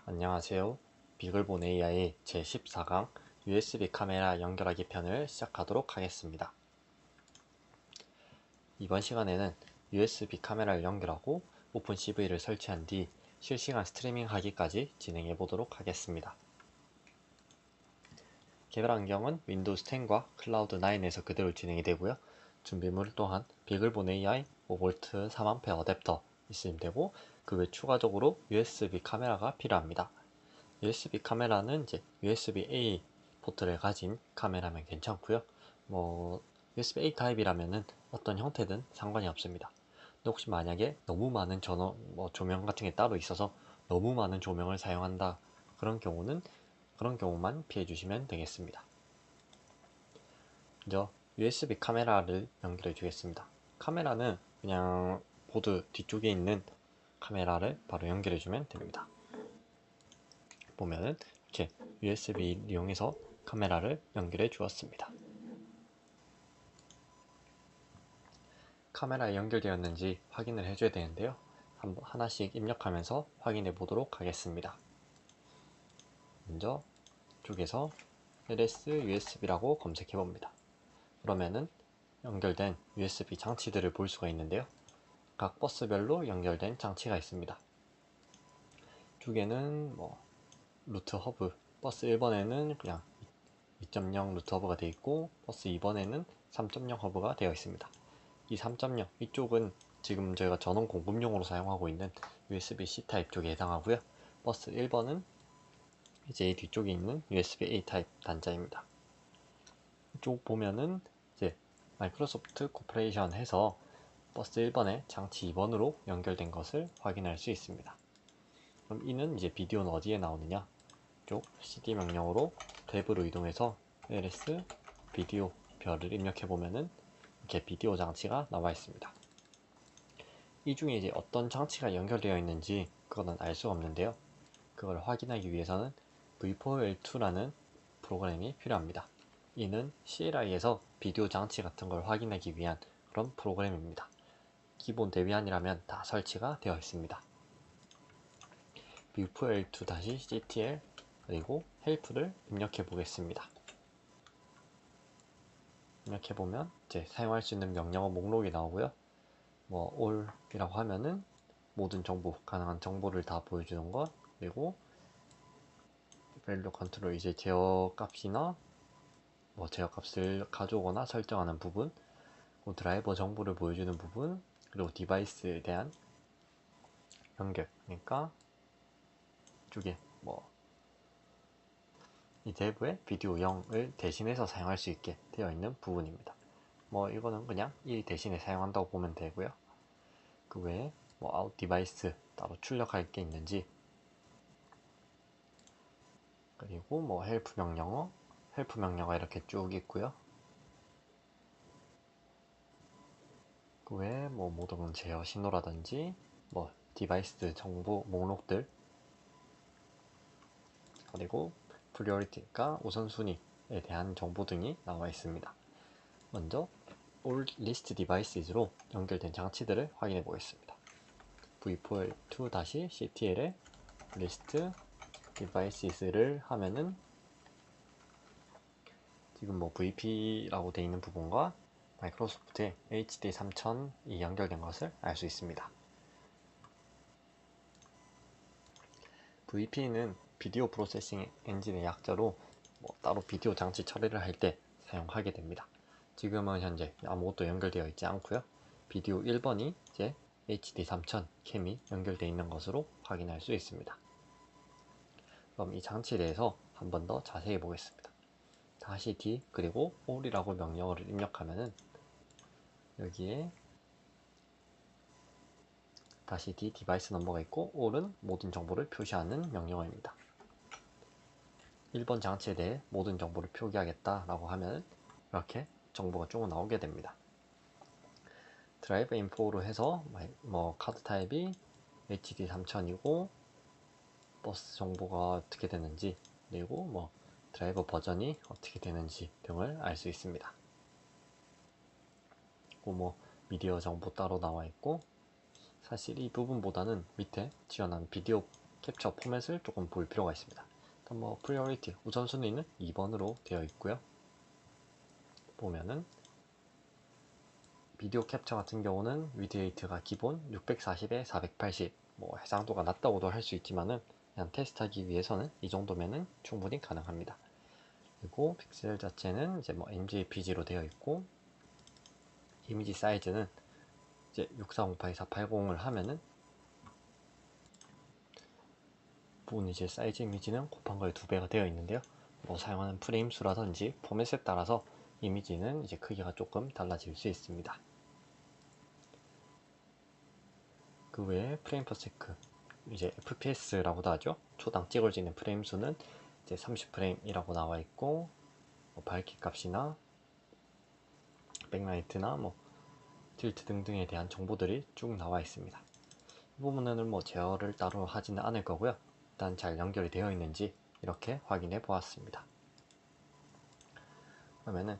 안녕하세요. 비글본 AI 제14강 USB 카메라 연결하기 편을 시작하도록 하겠습니다. 이번 시간에는 USB 카메라를 연결하고 오픈CV를 설치한 뒤 실시간 스트리밍 하기까지 진행해 보도록 하겠습니다. 개발 환경은 윈도우 10과 클라우드 9에서 그대로 진행이 되고요. 준비물 또한 비글본 AI 5V 3A 어댑터 있으면 되고, 그 외 추가적으로 USB 카메라가 필요합니다. USB 카메라는 이제 USB-A 포트를 가진 카메라면 괜찮고요. USB-A 타입이라면은 어떤 형태든 상관이 없습니다. 근데 혹시 만약에 너무 많은 조명 같은 게 따로 있어서 너무 많은 조명을 사용한다, 그런 경우만 피해 주시면 되겠습니다. 먼저 USB 카메라를 연결해 주겠습니다. 카메라는 그냥 보드 뒤쪽에 있는 카메라를 바로 연결해 주면 됩니다. 보면은 이렇게 USB 이용해서 카메라를 연결해 주었습니다. 카메라에 연결되었는지 확인을 해줘야 되는데요. 하나씩 입력하면서 확인해 보도록 하겠습니다. 먼저 이쪽에서 ls usb라고 검색해 봅니다. 그러면은 연결된 USB 장치들을 볼 수가 있는데요. 각 버스별로 연결된 장치가 있습니다. 이쪽에는 루트 허브, 버스 1번에는 그냥 2.0 루트 허브가 되어 있고, 버스 2번에는 3.0 허브가 되어 있습니다. 이 3.0 이쪽은 지금 저희가 전원 공급용으로 사용하고 있는 USB-C 타입 쪽에 해당하고요. 버스 1번은 이제 뒤쪽에 있는 USB-A 타입 단자입니다. 이쪽 보면은 이제 마이크로소프트 코퍼레이션 해서 버스 1번에 장치 2번으로 연결된 것을 확인할 수 있습니다. 그럼 이는 이제 비디오는 어디에 나오느냐? 이쪽 cd 명령으로 탭으로 이동해서 ls 비디오 별을 입력해 보면은 이렇게 비디오 장치가 나와 있습니다. 이 중에 이제 어떤 장치가 연결되어 있는지 그거는 알 수가 없는데요. 그걸 확인하기 위해서는 V4L2라는 프로그램이 필요합니다. 이는 CLI에서 비디오 장치 같은 걸 확인하기 위한 그런 프로그램입니다. 기본 대비안이라면 다 설치가 되어 있습니다. V4L2-ctl 그리고 help를 입력해 보겠습니다. 입력해보면 이제 사용할 수 있는 명령어 목록이 나오고요. all이라고 하면은 모든 정보, 가능한 정보를 다 보여주는 것, 그리고 value 컨트롤, 이제 제어 값이나 제어 값을 가져오거나 설정하는 부분, 드라이버 정보를 보여주는 부분, 그리고 디바이스에 대한 연결, 그러니까 이쪽에 이 탭에 비디오 0을 대신해서 사용할 수 있게 되어 있는 부분입니다. 이거는 그냥 이 대신에 사용한다고 보면 되고요. 그 외에 아웃 디바이스 따로 출력할 게 있는지, 그리고 헬프 명령어 이렇게 쭉 있고요. 그 외에 모든 제어 신호라든지 디바이스 정보 목록들, 그리고 프리오리티가 우선순위에 대한 정보 등이 나와 있습니다. 먼저 all list devices로 연결된 장치들을 확인해 보겠습니다. v4l2-ctl에 list devices를 하면은 지금 VP라고 되어 있는 부분과 마이크로소프트의 HD3000이 연결된 것을 알 수 있습니다. VP는 비디오 프로세싱 엔진의 약자로 따로 비디오 장치 처리를 할 때 사용하게 됩니다. 지금은 현재 아무것도 연결되어 있지 않고요. 비디오 1번이 이제 HD3000 캠이 연결되어 있는 것으로 확인할 수 있습니다. 그럼 이 장치에 대해서 한 번 더 자세히 보겠습니다. -d 그리고 all이라고 명령어를 입력하면은 여기에 -d 디바이스 넘버가 있고, all은 모든 정보를 표시하는 명령어입니다. 1번 장치에 대해 모든 정보를 표기하겠다 라고 하면 이렇게 정보가 쭉 나오게 됩니다. 드라이브 인포로 해서 카드 타입이 HD3000이고 버스 정보가 어떻게 되는지, 그리고 드라이버 버전이 어떻게 되는지 등을 알 수 있습니다. 그리고 미디어 정보 따로 나와 있고, 사실 이 부분보다는 밑에 지원하는 비디오 캡처 포맷을 조금 볼 필요가 있습니다. 일단 뭐 프리오리티 우선순위는 2번으로 되어 있고요. 보면은 비디오 캡처 같은 경우는 위드웨이트가 기본 640에 480, 뭐 해상도가 낮다고도 할 수 있지만은 그냥 테스트하기 위해서는 이 정도면은 충분히 가능합니다. 그리고 픽셀 자체는 이제 뭐 MJPG로 되어 있고, 이미지 사이즈는 이제 6408-2480을 하면은 부분 이제 사이즈 이미지는 곱한 거의 2배가 되어 있는데요. 뭐 사용하는 프레임 수라든지 포맷에 따라서 이미지는 이제 크기가 조금 달라질 수 있습니다. 그 외에 프레임 퍼 세크, 이제 FPS라고도 하죠. 초당 찍어지는 프레임 수는 이제 30프레임이라고 나와 있고, 뭐 밝기 값이나 백라이트나 뭐 틸트 등등에 대한 정보들이 쭉 나와 있습니다. 이 부분은 뭐 제어를 따로 하지는 않을 거고요. 일단 잘 연결이 되어 있는지 이렇게 확인해 보았습니다. 그러면은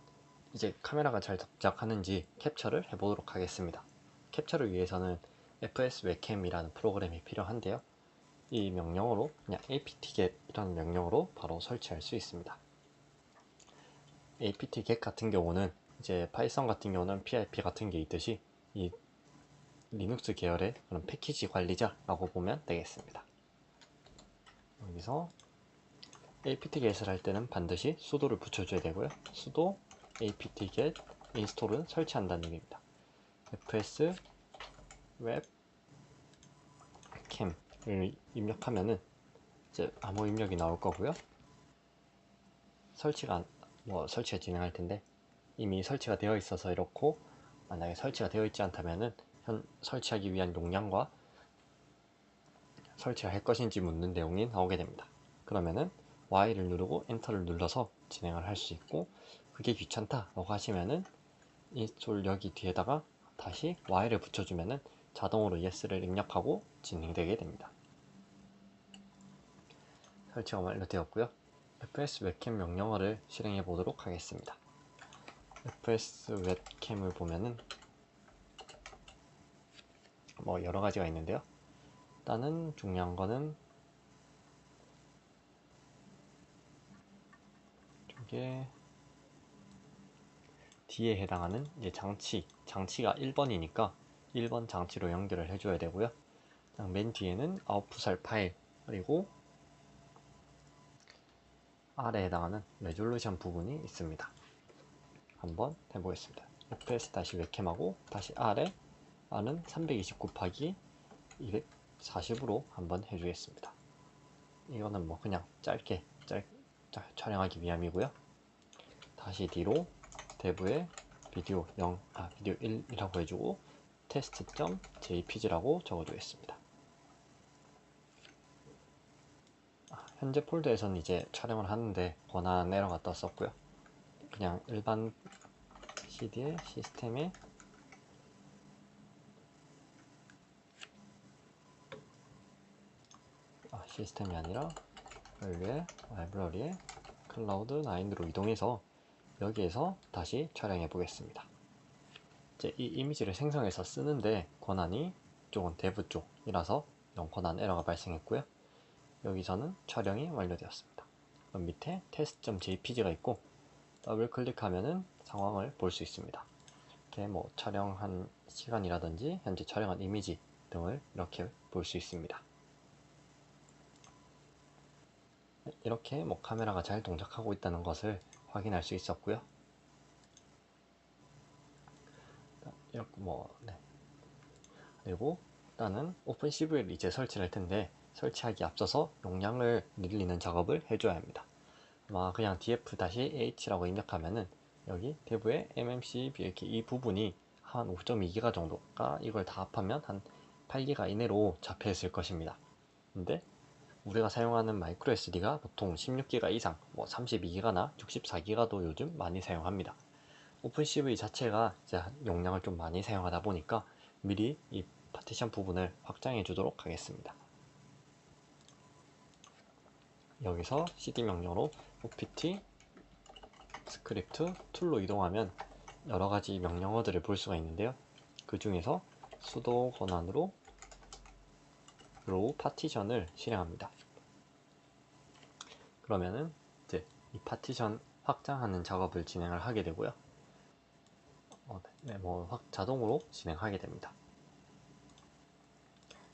이제 카메라가 잘 동작하는지 캡처를 해보도록 하겠습니다. 캡처를 위해서는 FS 웹캠이라는 프로그램이 필요한데요. 이 명령어로 그냥 apt-get이라는 명령어로 바로 설치할 수 있습니다. apt-get 같은 경우는 이제 파이썬 같은 경우는 pip 같은 게 있듯이 이 리눅스 계열의 그런 패키지 관리자라고 보면 되겠습니다. 여기서 apt-get을 할 때는 반드시 sudo를 붙여줘야 되고요. sudo apt-get install은 설치한다는 얘기입니다. fs web cam을 입력하면은 이제 아무 입력이 나올 거고요. 설치가 진행할 텐데 이미 설치가 되어 있어서 이렇고, 만약에 설치가 되어 있지 않다면은 설치하기 위한 용량과 설치할 것인지 묻는 내용이 나오게 됩니다. 그러면은 Y를 누르고 엔터를 눌러서 진행을 할 수 있고, 그게 귀찮다라고 하시면은 인스톨 여기 뒤에다가 다시 Y를 붙여주면은 자동으로 Yes를 입력하고 진행되게 됩니다. 설치가 완료되었고요. fs 웹캠 명령어를 실행해 보도록 하겠습니다. fs 웹캠을 보면은 뭐 여러 가지가 있는데요. 일단은 중요한 거는 이게 D에 해당하는 이제 장치가 1번이니까 1번 장치로 연결을 해줘야 되고요. 맨 뒤에는 아웃풋할 파일, 그리고 R에 해당하는 레졸루션 부분이 있습니다. 한번 해보겠습니다. fs 다시 웹캠하고 다시 R에 R은 320 곱하기 240으로 한번 해주겠습니다. 이거는 뭐 그냥 짧게 촬영하기 위함이고요. 다시 D로 대부에 비디오 1이라고 해주고 test.jpg라고 적어주겠습니다. 현재 폴더에서는 이제 촬영을 하는데 권한 에러가 떴었고요. 그냥 일반 CD의 시스템에 시스템이 아니라 라이브러리에 클라우드9로 이동해서 여기에서 다시 촬영해 보겠습니다. 이제 이 이미지를 생성해서 쓰는데 권한이 이쪽은 데브 쪽이라서 0권한 에러가 발생했고요. 여기서는 촬영이 완료되었습니다. 그럼 밑에 test.jpg가 있고 더블 클릭하면은 상황을 볼 수 있습니다. 이렇게 뭐 촬영한 시간이라든지 현재 촬영한 이미지 등을 이렇게 볼 수 있습니다. 이렇게 뭐 카메라가 잘 동작하고 있다는 것을 확인할 수 있었고요. 이렇게 그리고 일단은 오픈CV를 이제 설치할 텐데 설치하기 앞서서 용량을 늘리는 작업을 해줘야 합니다. 아마 그냥 df-h라고 입력하면은 여기 대부의 mmc 이렇게 이 부분이 한 5.2기가 정도가, 이걸 다 합하면 한 8기가 이내로 잡혀 있을 것입니다. 근데 우리가 사용하는 마이크로 SD가 보통 16기가 이상, 뭐 32기가나 64기가도 요즘 많이 사용합니다. 오픈CV 자체가 이제 용량을 좀 많이 사용하다 보니까 미리 이 파티션 부분을 확장해 주도록 하겠습니다. 여기서 cd 명령으로 opt 스크립트 툴로 이동하면 여러가지 명령어들을 볼 수가 있는데요. 그 중에서 sudo 권한으로 로우 파티션을 실행합니다. 그러면은 이제 이 파티션 확장하는 작업을 진행을 하게 되고요. 자동으로 진행하게 됩니다.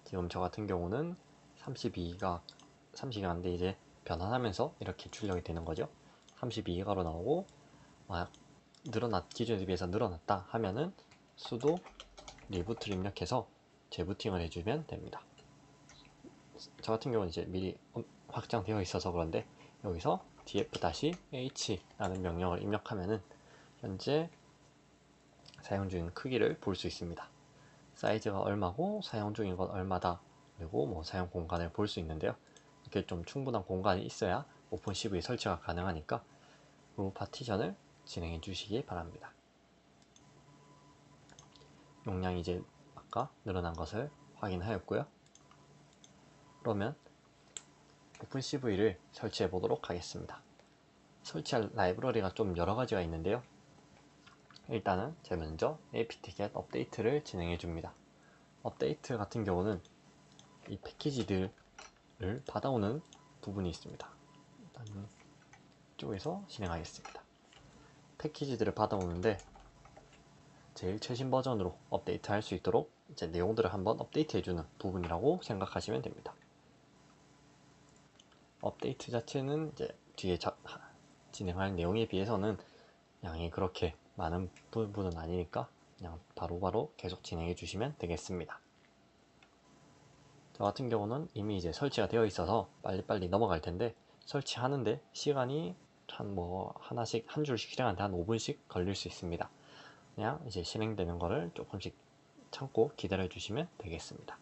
지금 저 같은 경우는 32기가인데 이제 변환하면서 이렇게 출력이 되는 거죠. 32기가로 나오고 기존에 비해서 늘어났다 하면은 sudo 리부트를 입력해서 재부팅을 해주면 됩니다. 저 같은 경우는 이제 미리 확장되어 있어서 그런데 여기서 df-h라는 명령을 입력하면은 현재 사용 중인 크기를 볼 수 있습니다. 사이즈가 얼마고 사용 중인 건 얼마다, 그리고 사용 공간을 볼 수 있는데요. 이렇게 좀 충분한 공간이 있어야 오픈CV 설치가 가능하니까 로우 파티션을 진행해 주시기 바랍니다. 용량이 이제 아까 늘어난 것을 확인하였고요. 그러면 오픈CV를 설치해 보도록 하겠습니다. 설치할 라이브러리가 좀 여러 가지가 있는데요. 일단은 제일 먼저 apt-get 업데이트를 진행해 줍니다. 업데이트 같은 경우는 이 패키지들을 받아오는 부분이 있습니다. 일단 이쪽에서 진행하겠습니다. 패키지들을 받아오는데 제일 최신 버전으로 업데이트 할 수 있도록 이제 내용들을 한번 업데이트 해주는 부분이라고 생각하시면 됩니다. 업데이트 자체는 이제 뒤에 진행할 내용에 비해서는 양이 그렇게 많은 부분은 아니니까 그냥 바로바로 계속 진행해 주시면 되겠습니다. 저 같은 경우는 이미 이제 설치가 되어 있어서 빨리빨리 넘어갈 텐데, 설치하는데 시간이 하나씩 한 줄씩 실행하는데 한 5분씩 걸릴 수 있습니다. 그냥 이제 실행되는 거를 조금씩 참고 기다려 주시면 되겠습니다.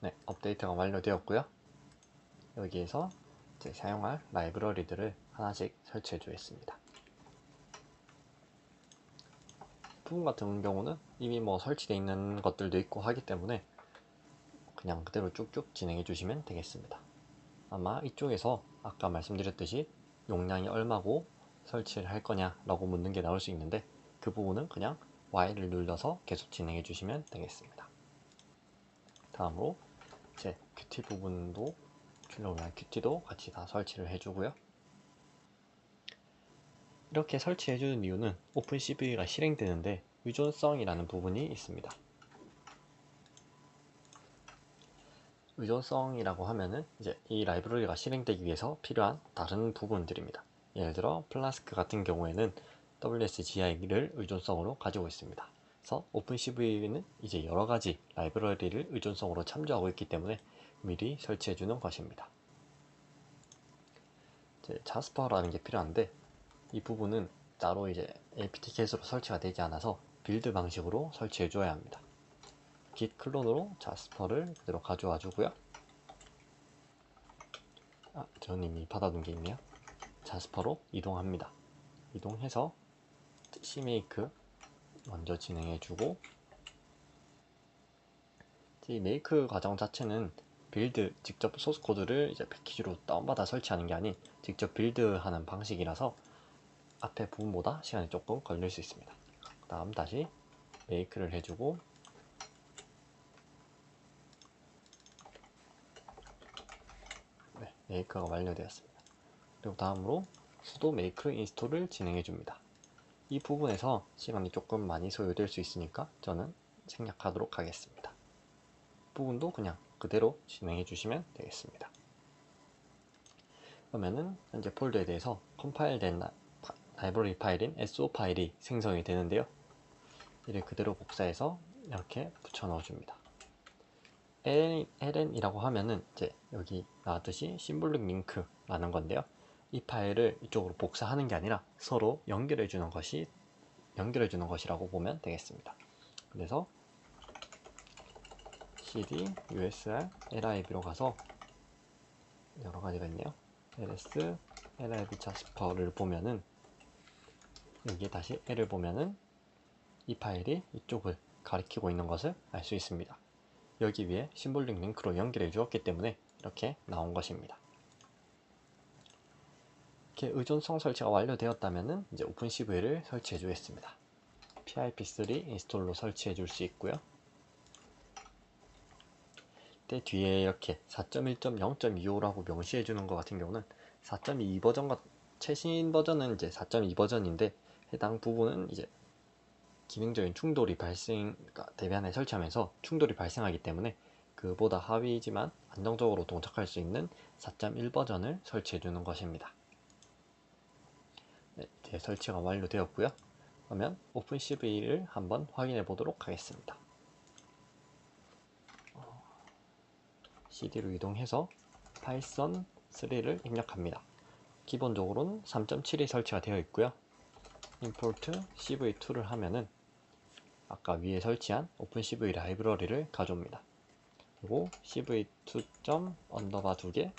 네, 업데이트가 완료되었고요. 여기에서 이제 사용할 라이브러리들을 하나씩 설치해 주겠습니다. 부분 같은 경우는 이미 설치되어 있는 것들도 있고 하기 때문에 그냥 그대로 쭉쭉 진행해 주시면 되겠습니다. 아마 이쪽에서 아까 말씀드렸듯이 용량이 얼마고 설치를 할 거냐 라고 묻는 게 나올 수 있는데, 그 부분은 그냥 Y를 눌러서 계속 진행해 주시면 되겠습니다. 다음으로 이제 Qt 부분도 출력을 위한 Qt도 같이 다 설치를 해주고요. 이렇게 설치해주는 이유는 오픈CV가 실행되는데 의존성이라는 부분이 있습니다. 의존성이라고 하면은 이제 이 라이브러리가 실행되기 위해서 필요한 다른 부분들입니다. 예를 들어 플라스크 같은 경우에는 WSGI를 의존성으로 가지고 있습니다. 그래서 오픈CV는 이제 여러 가지 라이브러리를 의존성으로 참조하고 있기 때문에 미리 설치해 주는 것입니다. 이제 자스퍼라는 게 필요한데, 이 부분은 따로 이제 apt-get으로 설치가 되지 않아서 빌드 방식으로 설치해 줘야 합니다. git 클론으로 자스퍼를 그대로 가져와 주고요. 저는 이미 받아둔 게 있네요. 자스퍼로 이동합니다. 이동해서 cmake 먼저 진행해 주고, 이 메이크 과정 자체는 빌드 직접 소스 코드를 이제 패키지로 다운받아 설치하는 게 아닌 직접 빌드하는 방식이라서 앞에 부분보다 시간이 조금 걸릴 수 있습니다. 그 다음 다시 메이크를 해주고, 네, 메이크가 완료되었습니다. 그리고 다음으로 sudo make install을 진행해 줍니다. 이 부분에서 시간이 조금 많이 소요될 수 있으니까 저는 생략하도록 하겠습니다. 부분도 그냥 그대로 진행해 주시면 되겠습니다. 그러면은 현재 폴더에 대해서 컴파일된 라이브러리 파일인 so 파일이 생성이 되는데요. 이를 그대로 복사해서 이렇게 붙여 넣어 줍니다. ln이라고 하면은 이제 여기 나왔듯이 심볼릭 링크라는 건데요. 이 파일을 이쪽으로 복사하는 게 아니라 서로 연결해 주는 것이라고 보면 되겠습니다. 그래서 cd usr lib로 가서 여러 가지가 있네요. ls lib 자스퍼를 보면은 여기에 다시 l을 보면은 이 파일이 이쪽을 가리키고 있는 것을 알 수 있습니다. 여기 위에 심볼릭 링크로 연결해 주었기 때문에 이렇게 나온 것입니다. 이렇게 의존성 설치가 완료되었다면 이제 오픈CV를 설치해 주겠습니다. pip3 인스톨로 설치해 줄 수 있고요. 때 뒤에 이렇게 4.1.0.25라고 명시해 주는 것 같은 경우는 4.2 버전과 최신 버전은 이제 4.2 버전인데 해당 부분은 이제 기능적인 충돌이 대변에 설치하면서 충돌이 발생하기 때문에 그보다 하위이지만 안정적으로 동작할 수 있는 4.1 버전을 설치해 주는 것입니다. 네, 이제 설치가 완료되었고요. 그러면 오픈CV를 한번 확인해 보도록 하겠습니다. CD로 이동해서 파이썬 3를 입력합니다. 기본적으로는 3.7이 설치가 되어 있고요. import cv2를 하면은 아까 위에 설치한 오픈CV 라이브러리를 가져옵니다. 그리고 cv2. 언더바 2개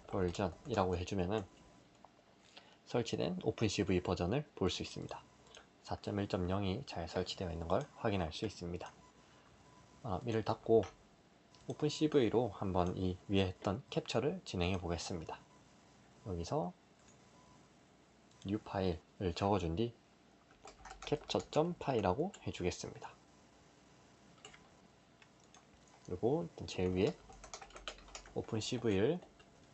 버전이라고 해주면은 설치된 오픈CV 버전을 볼 수 있습니다. 4.1.0이 잘 설치되어 있는 걸 확인할 수 있습니다. 이를 닫고 오픈CV로 한번 이 위에 했던 캡처를 진행해 보겠습니다. 여기서 new 파일을 적어준 뒤 capture.py라고 해주겠습니다. 그리고 제일 위에 오픈CV를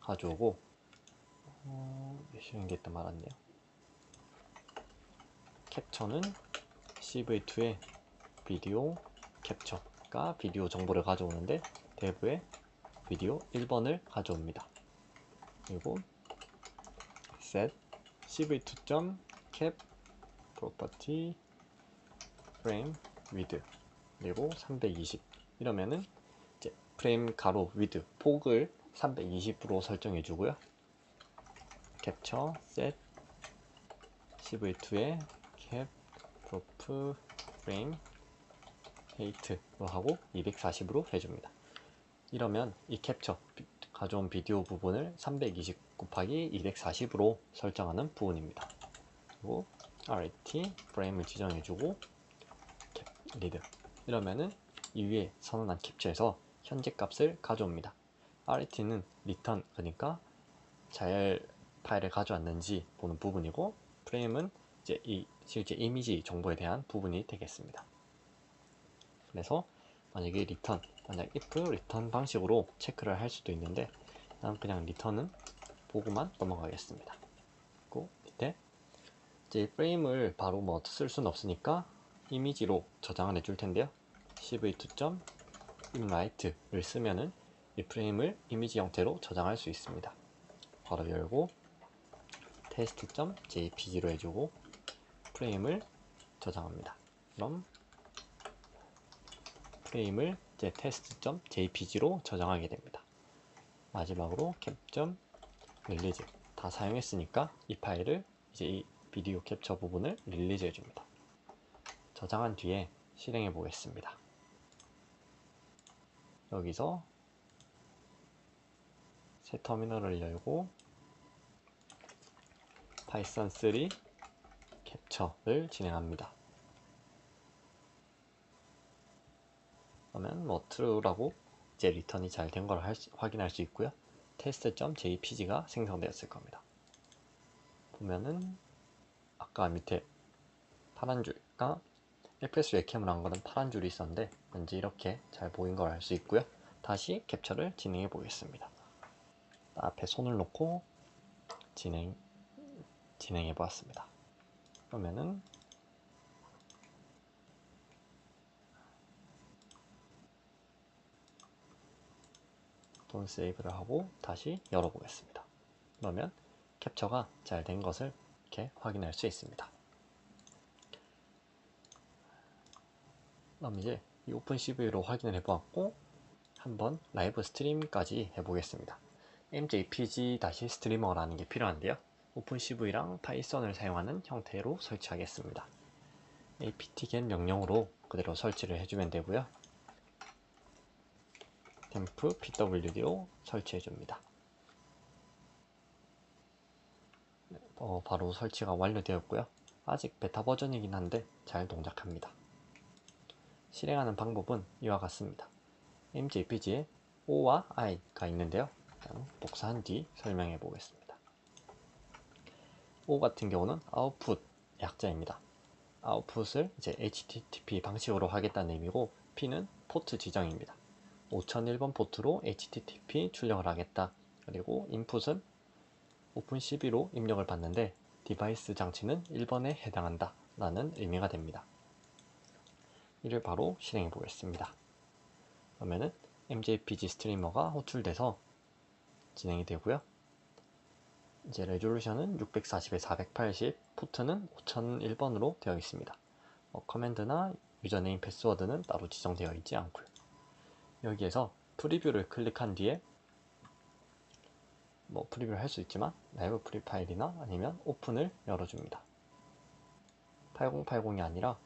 가져오고 쉬운 게 있다 말았네요. 캡처는 cv2의 비디오 캡처가 비디오 정보를 가져오는데 대부의 비디오 1번을 가져옵니다. 그리고 set cv2.cap property frame width 그리고 320 이러면은 이제 프레임 가로 width 폭을 320으로 설정해 주고요. 캡처 set cv2의 cap prop frame height로 하고 240으로 해줍니다. 이러면 이 캡처 가져온 비디오 부분을 320 곱하기 240으로 설정하는 부분입니다. 그리고 RT 프레임을 지정해주고 리드 이러면은 이 위에 선언한 캡처에서 현재 값을 가져옵니다. RT는 return 그러니까 잘 파일을 가져왔는지 보는 부분이고 프레임은 이제 이 실제 이미지 정보에 대한 부분이 되겠습니다. 그래서 만약에 만약 if return 방식으로 체크를 할 수도 있는데 난 그냥 return은 보고만 넘어가겠습니다. 그리고 밑에 이제 프레임을 바로 뭐 쓸 수는 없으니까 이미지로 저장을 해줄 텐데요. cv2.inwrite를 쓰면은 이 프레임을 이미지 형태로 저장할 수 있습니다. 바로 열고 test.jpg로 해주고 프레임을 저장합니다. 그럼 프레임을 이제 test.jpg로 저장하게 됩니다. 마지막으로 cap.release 다 사용했으니까 이 파일을 이제 이 비디오 캡처 부분을 릴리즈 해줍니다. 저장한 뒤에 실행해 보겠습니다. 여기서 새 터미널을 열고 파이썬 3 캡처를 진행합니다. 그러면 뭐 true라고 이제 리턴이 잘 된 걸 확인할 수 있고요. test.jpg가 생성되었을 겁니다. 보면은 아까 밑에 파란 줄과 fps 웹캠을 한 거는 파란 줄이 있었는데 왠지 이렇게 잘 보인 걸 알 수 있고요. 다시 캡처를 진행해 보겠습니다. 앞에 손을 놓고 진행해 보았습니다. 그러면은 돈 세이브를 하고 다시 열어보겠습니다. 그러면 캡처가 잘 된 것을 이렇게 확인할 수 있습니다. 그럼 이제 이 오픈CV로 확인을 해보았고 한번 라이브 스트림까지 해보겠습니다. mjpg-streamer라는 게 필요한데요. 오픈CV랑 파이썬을 사용하는 형태로 설치하겠습니다. apt-get 명령으로 그대로 설치를 해주면 되고요. temp pwd로 설치해줍니다. 바로 설치가 완료되었고요. 아직 베타 버전이긴 한데 잘 동작합니다. 실행하는 방법은 이와 같습니다. mjpg에 O와 I가 있는데요. 복사한 뒤 설명해 보겠습니다. O 같은 경우는 output 약자입니다. 아웃풋을 이제 HTTP 방식으로 하겠다는 의미고 P는 포트 지정입니다. 5001번 포트로 HTTP 출력을 하겠다. 그리고 인풋은 오픈CV로 입력을 받는데 디바이스 장치는 1번에 해당한다 라는 의미가 됩니다. 이를 바로 실행해 보겠습니다. 그러면은 MJPG 스트리머가 호출돼서 진행이 되고요. 이제 레졸루션은 640에 480, 포트는 5001번으로 되어 있습니다. 커맨드나 유저네임 패스워드는 따로 지정되어 있지 않고요. 여기에서 프리뷰를 클릭한 뒤에 프리뷰를 할 수 있지만 라이브 프리 파일이나 아니면 오픈을 열어줍니다. 8080이 아니라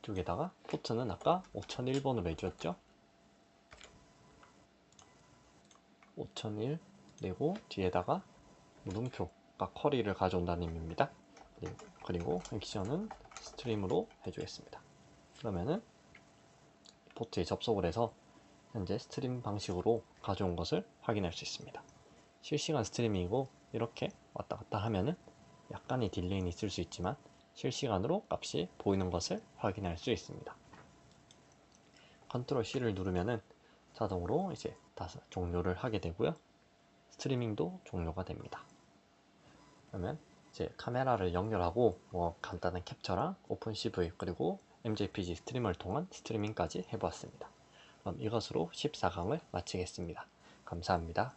이쪽에다가 포트는 아까 5001번으로 해주었죠. 5001 내고 뒤에다가 물음표가 쿼리를 가져온다는 의미입니다. 그리고 액션은 스트림으로 해주겠습니다. 그러면은 포트에 접속을 해서 현재 스트림 방식으로 가져온 것을 확인할 수 있습니다. 실시간 스트리밍이고 이렇게 왔다 갔다 하면은 약간의 딜레이는 있을 수 있지만 실시간으로 값이 보이는 것을 확인할 수 있습니다. 컨트롤 C를 누르면은 자동으로 이제 다 종료를 하게 되고요. 스트리밍도 종료가 됩니다. 그러면 이제 카메라를 연결하고 간단한 캡처랑 오픈CV 그리고 MJPG 스트리머를 통한 스트리밍까지 해보았습니다. 그럼 이것으로 14강을 마치겠습니다. 감사합니다.